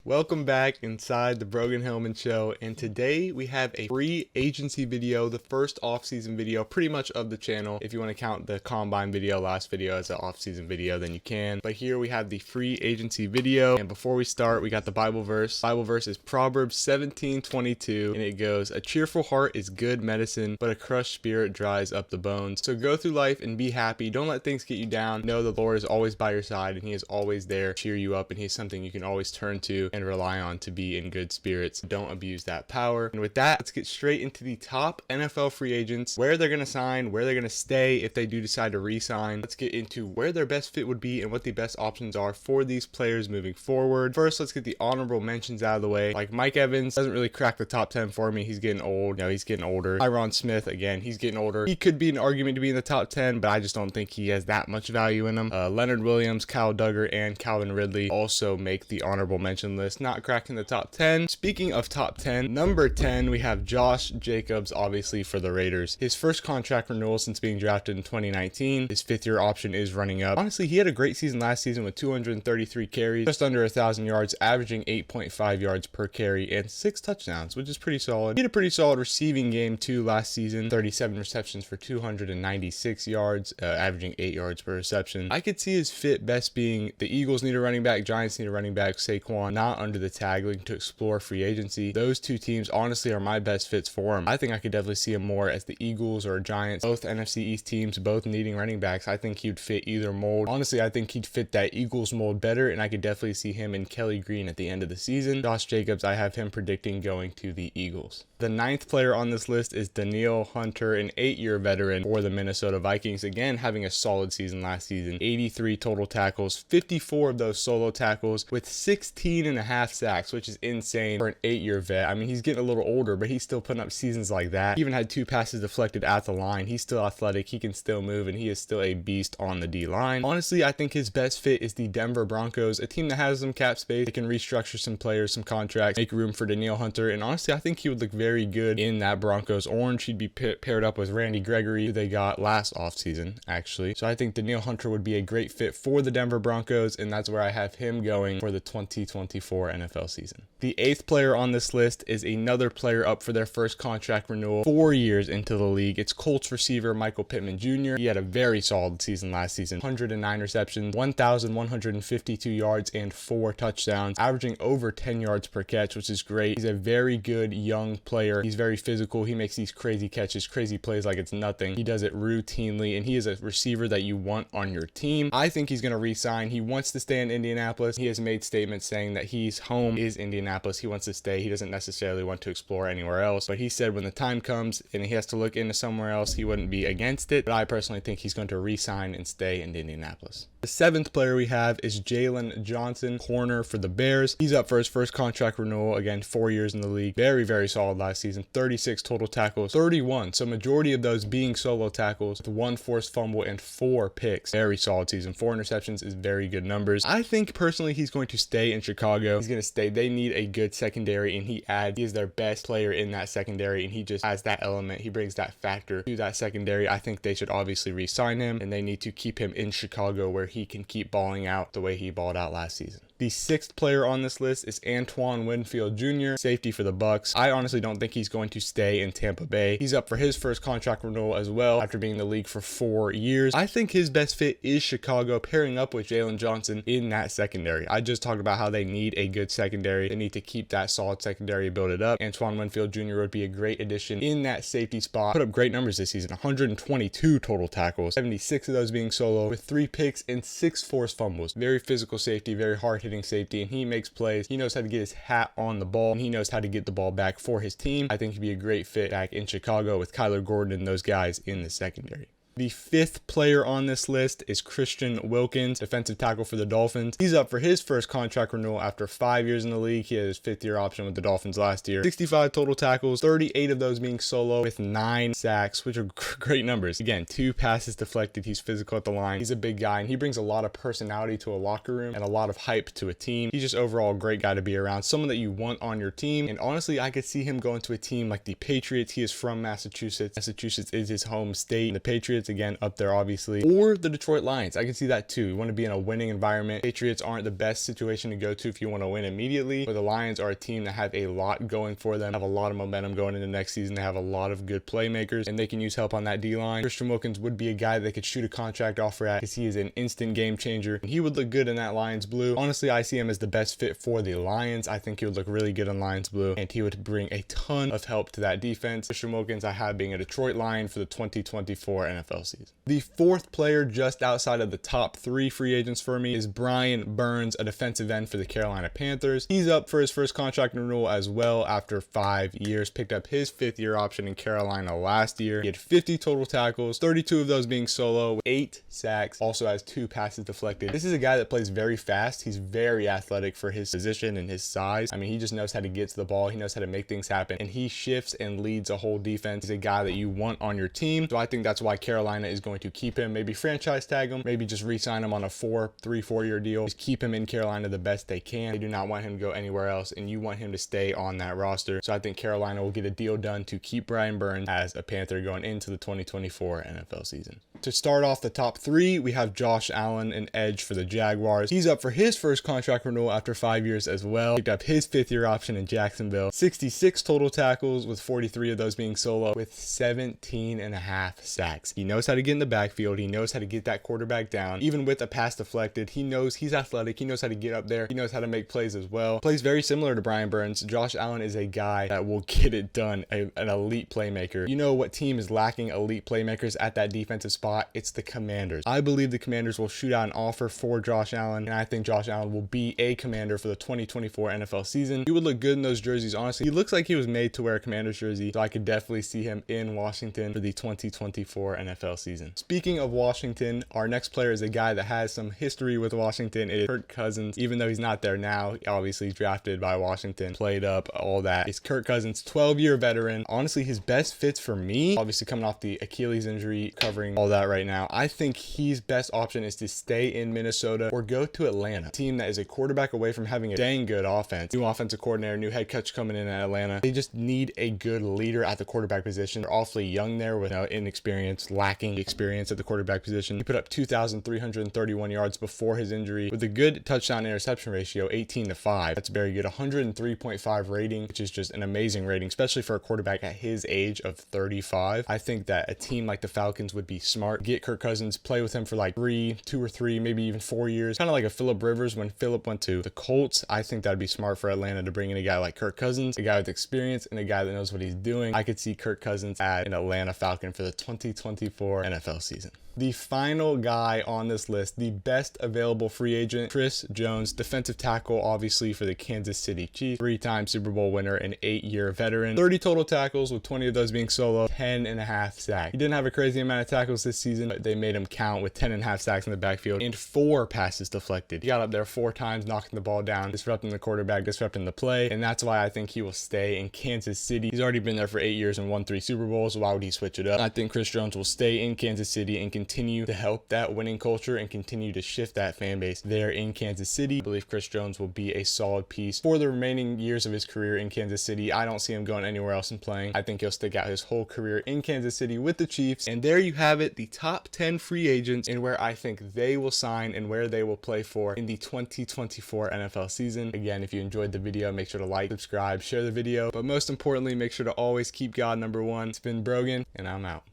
Welcome back inside the Brogan HILLMAN show, and today we have a free agency video, the first off-season video pretty much of the channel. If you want to count the combine video, last video as an off-season video, then you can. But here we have the free agency video, and before we start, we got the Bible verse. Bible verse is Proverbs 17:22, and it goes, "A cheerful heart is good medicine, but a crushed spirit dries up the bones." So go through life and be happy. Don't let things get you down. Know the Lord is always by your side, and He is always there to cheer you up, and He's something you can always turn to and rely on to be in good spirits. Don't abuse that power. And with that, let's get straight into the top NFL free agents, where they're going to sign, where they're going to stay if they do decide to re-sign. Let's get into where their best fit would be and what the best options are for these players moving forward. First, let's get the honorable mentions out of the way. Like Mike Evans doesn't really crack the top 10 for me. He's getting old. He's getting older. Tyron Smith, again, he's getting older. He could be an argument to be in the top 10, but I just don't think he has that much value in him. Leonard Williams, Kyle Duggar, and Calvin Ridley also make the honorable mention list, not cracking the top 10. Speaking of top 10, number 10, we have Josh Jacobs, obviously for the Raiders. His first contract renewal since being drafted in 2019. His fifth-year option is running up. Honestly, he had a great season last season with 233 carries, just under 1,000 yards, averaging 8.5 yards per carry, and 6 touchdowns, which is pretty solid. He had a pretty solid receiving game too last season, 37 receptions for 296 yards, averaging 8 yards per reception. I could see his fit best being the Eagles need a running back, Giants need a running back, Saquon not under the tag, looking to explore free agency. Those two teams honestly are my best fits for him. I think I could definitely see him more as the Eagles or Giants, both NFC East teams, both needing running backs. I think he'd fit either mold. Honestly, I think he'd fit that Eagles mold better, and I could definitely see him and Kelly Green at the end of the season. Josh Jacobs, I have him predicting going to the Eagles. The 9th player on this list is Danielle Hunter, an 8-year veteran for the Minnesota Vikings. Again, having a solid season last season. 83 total tackles, 54 of those solo tackles with 16 and a half sacks, which is insane for an 8-year vet. I mean, he's getting a little older, but he's still putting up seasons like that. He even had 2 passes deflected at the line. He's still athletic. He can still move, and he is still a beast on the D-line. Honestly, I think his best fit is the Denver Broncos, a team that has some cap space. They can restructure some players, some contracts, make room for Danielle Hunter, and honestly, I think he would look very good in that Broncos orange. He'd be paired up with Randy Gregory, who they got last offseason, actually. So I think Danielle Hunter would be a great fit for the Denver Broncos, and that's where I have him going for the 2024 NFL season. The 8th player on this list is another player up for their first contract renewal 4 years into the league. It's Colts receiver Michael Pittman Jr. He had a very solid season last season. 109 receptions, 1,152 yards, and 4 touchdowns, averaging over 10 yards per catch, which is great. He's a very good young player. He's very physical. He makes these crazy catches, crazy plays like it's nothing. He does it routinely, and he is a receiver that you want on your team. I think he's going to re-sign. He wants to stay in Indianapolis. He has made statements saying that his home is Indianapolis. He wants to stay. He doesn't necessarily want to explore anywhere else, but he said when the time comes and he has to look into somewhere else, he wouldn't be against it. But I personally think he's going to re-sign and stay in Indianapolis. The 7th player we have is Jalen Johnson, corner for the Bears. He's up for his first contract renewal, again, 4 years in the league. Very, very solid last season. 36 total tackles, 31. So majority of those being solo tackles, with 1 forced fumble and 4 picks. Very solid season. 4 interceptions is very good numbers. I think personally he's going to stay in Chicago. He's going to stay. They need a good secondary, and he is their best player in that secondary, and he just has that element. He brings that factor to that secondary. I think they should obviously re-sign him, and they need to keep him in Chicago where he can keep balling out the way he balled out last season. The 6th player on this list is Antoine Winfield Jr., safety for the Bucks. I honestly don't think he's going to stay in Tampa Bay. He's up for his first contract renewal as well after being in the league for 4 years. I think his best fit is Chicago, pairing up with Jalen Johnson in that secondary. I just talked about how they need a good secondary. They need to keep that solid secondary, build it up. Antoine Winfield Jr. would be a great addition in that safety spot. Put up great numbers this season. 122 total tackles, 76 of those being solo, with 3 picks and 6 forced fumbles. Very physical safety, very hard-hitting safety, and he makes plays. He knows how to get his hat on the ball, and he knows how to get the ball back for his team. I think he'd be a great fit back in Chicago with Kyler Gordon and those guys in the secondary. The 5th player on this list is Christian Wilkins, defensive tackle for the Dolphins. He's up for his first contract renewal after 5 years in the league. He had his 5th-year option with the Dolphins last year. 65 total tackles, 38 of those being solo, with 9 sacks, which are great numbers. Again, 2 passes deflected. He's physical at the line. He's a big guy, and he brings a lot of personality to a locker room and a lot of hype to a team. He's just overall a great guy to be around, someone that you want on your team. And honestly, I could see him going to a team like the Patriots. He is from Massachusetts. Massachusetts is his home state. The Patriots Patriots again up there obviously, or the Detroit Lions. I can see that too. You want to be in a winning environment. Patriots aren't the best situation to go to if you want to win immediately, but the Lions are a team that have a lot going for them, have a lot of momentum going into next season. They have a lot of good playmakers and they can use help on that D-line. Christian Wilkins would be a guy that could shoot a contract offer at because he is an instant game changer. He would look good in that Lions blue. Honestly, I see him as the best fit for the Lions. I think he would look really good in Lions blue and he would bring a ton of help to that defense. Christian Wilkins I have being a Detroit Lion for the 2024 NFL season. The fourth player just outside of the top 3 free agents for me is Brian Burns, a defensive end for the Carolina Panthers. He's up for his first contract renewal as well after 5 years. Picked up his 5th year option in Carolina last year. He had 50 total tackles, 32 of those being solo, 8 sacks, also has 2 passes deflected. This is a guy that plays very fast. He's very athletic for his position and his size. I mean, he just knows how to get to the ball. He knows how to make things happen and he shifts and leads a whole defense. He's a guy that you want on your team. So I think that's why Carolina is going to keep him, maybe franchise tag him, maybe just re-sign him on a 3-4 year deal. Just keep him in Carolina the best they can. They do not want him to go anywhere else and you want him to stay on that roster. So I think Carolina will get a deal done to keep Brian Burns as a Panther going into the 2024 NFL season. To start off the top 3, we have Josh Allen, an edge for the Jaguars. He's up for his first contract renewal after 5 years as well. Picked up his 5th year option in Jacksonville. 66 total tackles with 43 of those being solo with 17.5 sacks. He knows how to get in the backfield. He knows how to get that quarterback down. Even with a pass deflected, he knows he's athletic. He knows how to get up there. He knows how to make plays as well. Plays very similar to Brian Burns. Josh Allen is a guy that will get it done, an elite playmaker. You know what team is lacking elite playmakers at that defensive spot? It's the Commanders. I believe the Commanders will shoot out an offer for Josh Allen, and I think Josh Allen will be a Commander for the 2024 NFL season. He would look good in those jerseys, honestly. He looks like he was made to wear a Commanders jersey, so I could definitely see him in Washington for the 2024 NFL season. Speaking of Washington, our next player is a guy that has some history with Washington. It is Kirk Cousins. Even though he's not there now, obviously drafted by Washington, played up, all that. It's Kirk Cousins, 12-year veteran. Honestly, his best fits for me, obviously coming off the Achilles injury, covering all that right now. I think his best option is to stay in Minnesota or go to Atlanta, a team that is a quarterback away from having a dang good offense. New offensive coordinator, new head coach coming in at Atlanta. They just need a good leader at the quarterback position. They're awfully young there with inexperience, lacking experience at the quarterback position. He put up 2,331 yards before his injury with a good touchdown interception ratio, 18-5. That's very good. 103.5 rating, which is just an amazing rating, especially for a quarterback at his age of 35. I think that a team like the Falcons would be smart. Get Kirk Cousins, play with him for like 2 or 3, maybe even 4 years. Kind of like a Phillip Rivers when Phillip went to the Colts. I think that'd be smart for Atlanta to bring in a guy like Kirk Cousins, a guy with experience and a guy that knows what he's doing. I could see Kirk Cousins at an Atlanta Falcon for the 2024 NFL season. The final guy on this list, the best available free agent, Chris Jones, defensive tackle, obviously for the Kansas City Chiefs, 3-time Super Bowl winner and 8-year veteran, 30 total tackles with 20 of those being solo, 10.5 sacks. He didn't have a crazy amount of tackles this season, but they made him count with 10.5 sacks in the backfield and 4 passes deflected. He got up there 4 times, knocking the ball down, disrupting the quarterback, disrupting the play, and that's why I think he will stay in Kansas City. He's already been there for 8 years and won 3 Super Bowls, so why would he switch it up? I think Chris Jones will stay in Kansas City and continue to help that winning culture and continue to shift that fan base there in Kansas City. I believe Chris Jones will be a solid piece for the remaining years of his career in Kansas City. I don't see him going anywhere else and playing. I think he'll stick out his whole career in Kansas City with the Chiefs. And there you have it, the top 10 free agents and where I think they will sign and where they will play for in the 2024 NFL season. Again, if you enjoyed the video, make sure to like, subscribe, share the video, but most importantly, make sure to always keep God number one. It's been Brogan, and I'm out.